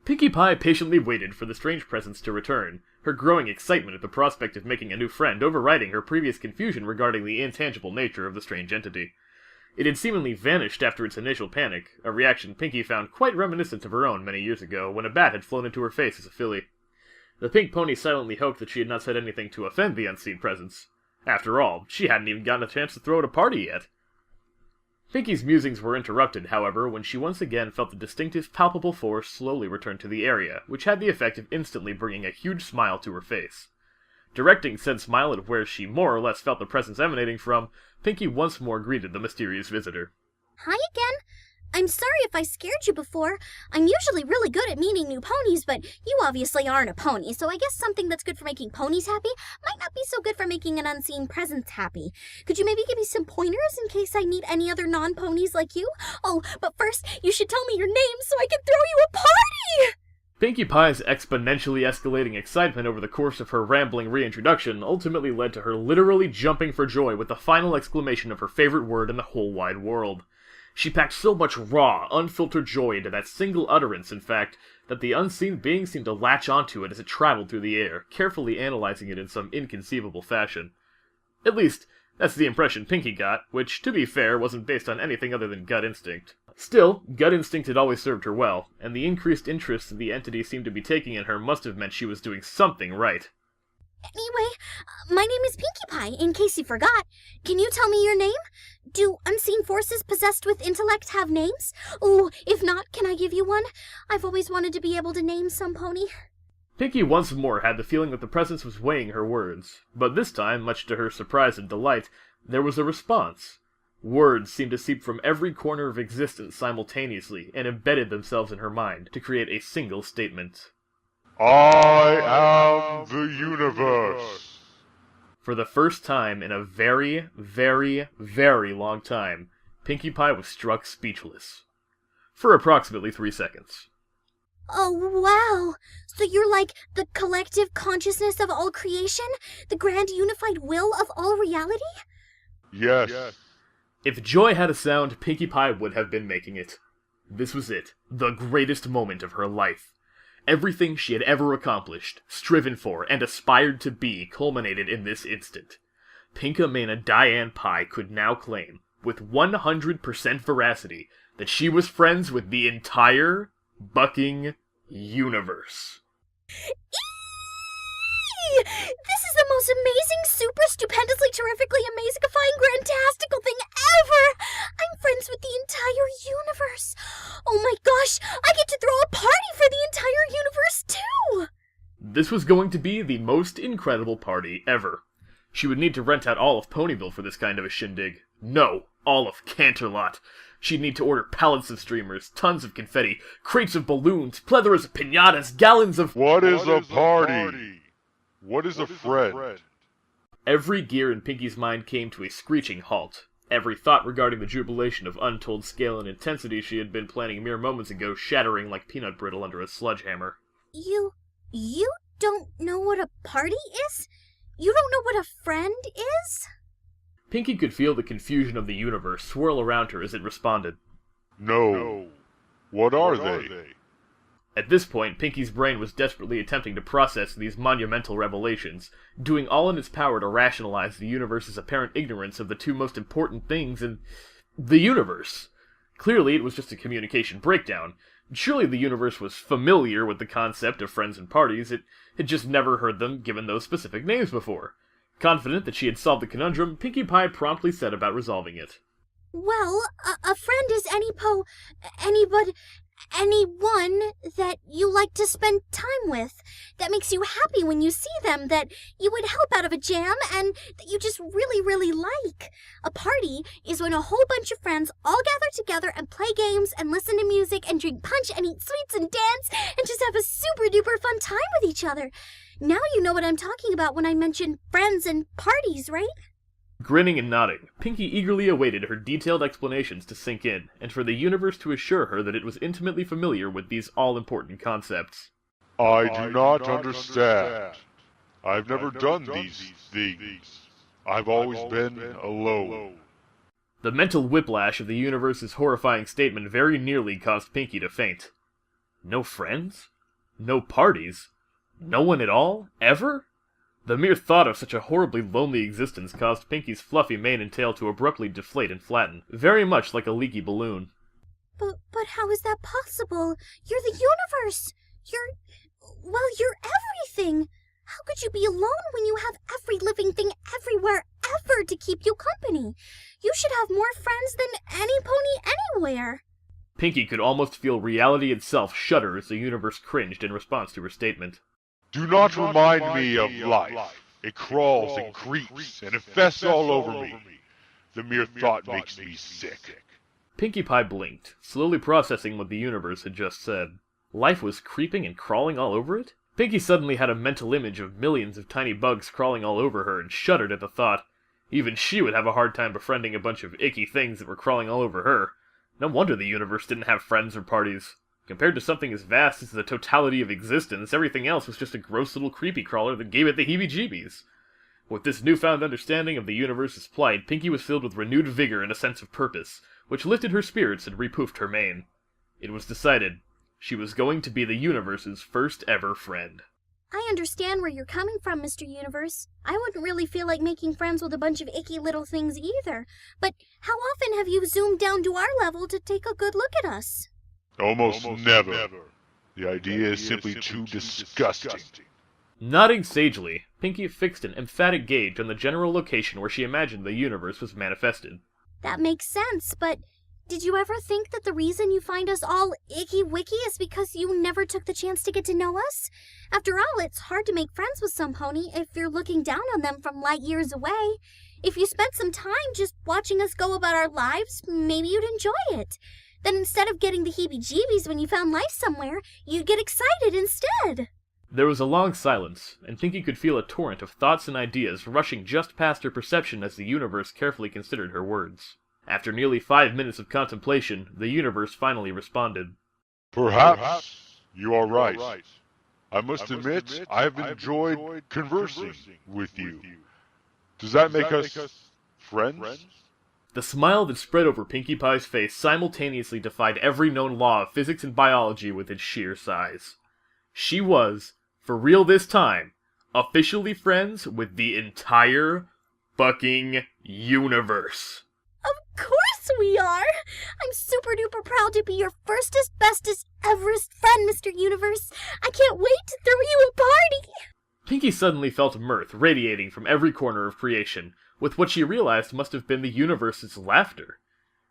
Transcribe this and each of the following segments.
Pinkie Pie patiently waited for the strange presence to return, her growing excitement at the prospect of making a new friend overriding her previous confusion regarding the intangible nature of the strange entity. It had seemingly vanished after its initial panic, a reaction Pinkie found quite reminiscent of her own many years ago, when a bat had flown into her face as a filly. The pink pony silently hoped that she had not said anything to offend the unseen presence. After all, she hadn't even gotten a chance to throw at a party yet. Pinkie's musings were interrupted, however, when she once again felt the distinctive, palpable force slowly return to the area, which had the effect of instantly bringing a huge smile to her face. Directing said smile at where she more or less felt the presence emanating from, Pinkie once more greeted the mysterious visitor. Hi again. I'm sorry if I scared you before. I'm usually really good at meeting new ponies, but you obviously aren't a pony, so I guess something that's good for making ponies happy might not be so good for making an unseen presence happy. Could you maybe give me some pointers in case I meet any other non-ponies like you? Oh, but first, you should tell me your name so I can throw you a party! Pinkie Pie's exponentially escalating excitement over the course of her rambling reintroduction ultimately led to her literally jumping for joy with the final exclamation of her favorite word in the whole wide world. She packed so much raw, unfiltered joy into that single utterance, in fact, that the unseen being seemed to latch onto it as it traveled through the air, carefully analyzing it in some inconceivable fashion. At least, that's the impression Pinkie got, which, to be fair, wasn't based on anything other than gut instinct. Still, gut instinct had always served her well, and the increased interest the entity seemed to be taking in her must have meant she was doing something right. Anyway, my name is Pinkie Pie, in case you forgot. Can you tell me your name? Do unseen forces possessed with intellect have names? Oh, if not, can I give you one? I've always wanted to be able to name some pony. Pinkie once more had the feeling that the presence was weighing her words, but this time, much to her surprise and delight, there was a response. Words seemed to seep from every corner of existence simultaneously and embedded themselves in her mind to create a single statement. I am the universe. For the first time in a very, very, very long time, Pinkie Pie was struck speechless. For approximately 3 seconds. Oh, wow! So you're like the collective consciousness of all creation? The grand unified will of all reality? Yes. If joy had a sound, Pinkie Pie would have been making it. This was it, the greatest moment of her life. Everything she had ever accomplished, striven for, and aspired to be culminated in this instant. Pinkamena Diane Pie could now claim, with 100% veracity, that she was friends with the entire bucking universe. This is the most amazing, super stupendously, terrifically, amazing-ifying, grantastical thing ever! I'm friends with the entire universe! Oh my gosh, I get to throw a party for the entire universe, too! This was going to be the most incredible party ever. She would need to rent out all of Ponyville for this kind of a shindig. No, all of Canterlot. She'd need to order pallets of streamers, tons of confetti, crates of balloons, plethoras of piñatas, gallons of— What is a party? What is a friend? Every gear in Pinkie's mind came to a screeching halt. Every thought regarding the jubilation of untold scale and intensity she had been planning mere moments ago shattering like peanut brittle under a sledgehammer. You don't know what a party is? You don't know what a friend is? Pinkie could feel the confusion of the universe swirl around her as it responded. No. What are they? At this point, Pinkie's brain was desperately attempting to process these monumental revelations, doing all in its power to rationalize the universe's apparent ignorance of the two most important things in the universe. Clearly, it was just a communication breakdown. Surely the universe was familiar with the concept of friends and parties, it had just never heard them given those specific names before. Confident that she had solved the conundrum, Pinkie Pie promptly set about resolving it. Well, a friend is anyone that you like to spend time with, that makes you happy when you see them, that you would help out of a jam, and that you just really, really like. A party is when a whole bunch of friends all gather together and play games and listen to music and drink punch and eat sweets and dance and just have a super duper fun time with each other. Now you know what I'm talking about when I mention friends and parties, right? Grinning and nodding, Pinkie eagerly awaited her detailed explanations to sink in, and for the universe to assure her that it was intimately familiar with these all-important concepts. I do not understand. I've never done these things. I've always been alone. The mental whiplash of the universe's horrifying statement very nearly caused Pinkie to faint. No friends? No parties? No one at all? Ever? The mere thought of such a horribly lonely existence caused Pinkie's fluffy mane and tail to abruptly deflate and flatten, very much like a leaky balloon. But how is that possible? You're the universe! You're everything! How could you be alone when you have every living thing everywhere ever to keep you company? You should have more friends than any pony anywhere. Pinkie could almost feel reality itself shudder as the universe cringed in response to her statement. Do not remind me of life. It crawls and creeps and infests all over me. The mere thought makes me sick. Pinkie Pie blinked, slowly processing what the universe had just said. Life was creeping and crawling all over it? Pinkie suddenly had a mental image of millions of tiny bugs crawling all over her and shuddered at the thought. Even she would have a hard time befriending a bunch of icky things that were crawling all over her. No wonder the universe didn't have friends or parties. Compared to something as vast as the totality of existence, everything else was just a gross little creepy crawler that gave it the heebie-jeebies. With this newfound understanding of the universe's plight, Pinkie was filled with renewed vigor and a sense of purpose, which lifted her spirits and repoofed her mane. It was decided. She was going to be the universe's first ever friend. I understand where you're coming from, Mr. Universe. I wouldn't really feel like making friends with a bunch of icky little things either. But how often have you zoomed down to our level to take a good look at us? Almost never. The idea is simply too disgusting. Nodding sagely, Pinkie fixed an emphatic gaze on the general location where she imagined the universe was manifested. That makes sense, but did you ever think that the reason you find us all icky-wicky is because you never took the chance to get to know us? After all, it's hard to make friends with some pony if you're looking down on them from light years away. If you spent some time just watching us go about our lives, maybe you'd enjoy it. Then instead of getting the heebie-jeebies when you found life somewhere, you'd get excited instead. There was a long silence, and Pinkie could feel a torrent of thoughts and ideas rushing just past her perception as the universe carefully considered her words. After nearly 5 minutes of contemplation, the universe finally responded. Perhaps you are right. I must admit, I have enjoyed conversing with you. Does that make us friends? The smile that spread over Pinkie Pie's face simultaneously defied every known law of physics and biology with its sheer size. She was, for real this time, officially friends with the entire fucking universe. Of course we are! I'm super-duper proud to be your firstest, bestest, everest friend, Mr. Universe. I can't wait to throw you a party! Pinkie suddenly felt mirth radiating from every corner of creation, with what she realized must have been the universe's laughter.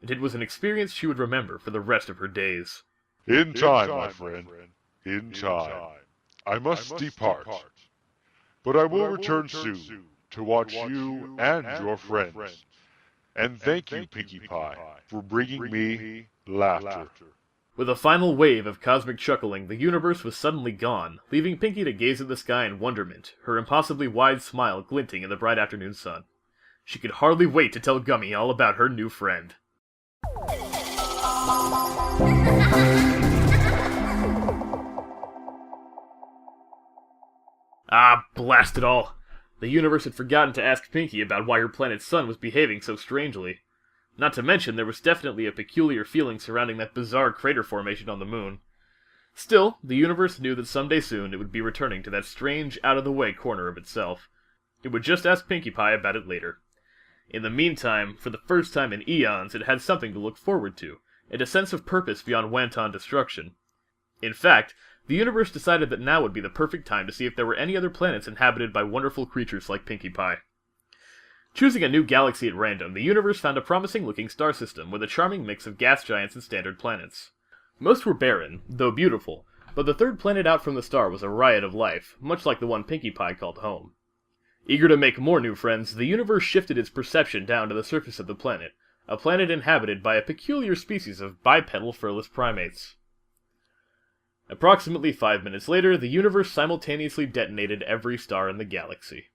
And it was an experience she would remember for the rest of her days. In time, my friend. In time. I must depart. But I will return soon to watch you and your friends. And thank you, Pinkie Pie, for bringing me laughter. With a final wave of cosmic chuckling, the universe was suddenly gone, leaving Pinkie to gaze at the sky in wonderment, her impossibly wide smile glinting in the bright afternoon sun. She could hardly wait to tell Gummy all about her new friend. Ah, blast it all! The universe had forgotten to ask Pinkie about why her planet's sun was behaving so strangely. Not to mention, there was definitely a peculiar feeling surrounding that bizarre crater formation on the moon. Still, the universe knew that someday soon it would be returning to that strange, out-of-the-way corner of itself. It would just ask Pinkie Pie about it later. In the meantime, for the first time in eons, it had something to look forward to, and a sense of purpose beyond wanton destruction. In fact, the universe decided that now would be the perfect time to see if there were any other planets inhabited by wonderful creatures like Pinkie Pie. Choosing a new galaxy at random, the universe found a promising-looking star system with a charming mix of gas giants and standard planets. Most were barren, though beautiful, but the third planet out from the star was a riot of life, much like the one Pinkie Pie called home. Eager to make more new friends, the universe shifted its perception down to the surface of the planet, a planet inhabited by a peculiar species of bipedal furless primates. Approximately 5 minutes later, the universe simultaneously detonated every star in the galaxy.